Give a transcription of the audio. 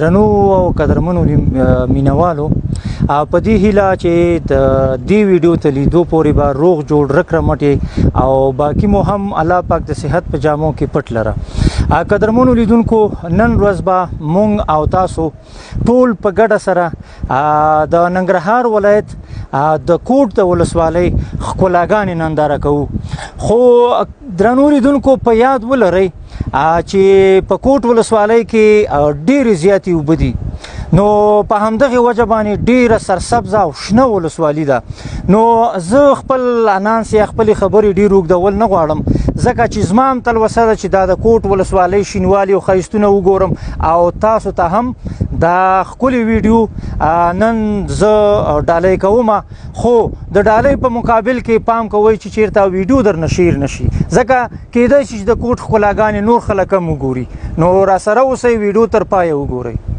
درنو او قدرمنو مینوالو په دې هیله چې د دې ویډیو ته لیدو پورې به روغ جوړ رکړه او باقي مو هم الله پاک د صحت په جامو کې پټ لره قدرمنو لیدونکو نن ورځ به مونږ او تاسو ټول په ګډه سره د ننګرهار ولایت د کوټ د ولسوالۍ ښکلاګانې ننداره کوو خو درنو لیدونکو په یاد ولرئ چې په کوټ ولسوالۍ کې ډېرې زیاتې اوبه دي نو په همدغه وجه باندې ډیره سرسبزه او شنه ولسوالي ده نو زه خپل انانس یا خپل خبرې ډیر اوږدول نه غواړم ځکه چې زما هم تلوسه ده چې دا د کوټ ولسوالۍ شینوالي او ښایستونه وګورم او تاسو ته هم دا ښکلې ویډیو نن زه ډالۍ کوم خو د ډالۍ په مقابل کې پام کوئ چې چیرته ویډیو درنه شیر نشي ځکه کیدای شي چې د کوټ ښکلاګانې نور خلک هم وګوري نو راسره اوسئ ویډیو تر پایه وګورئ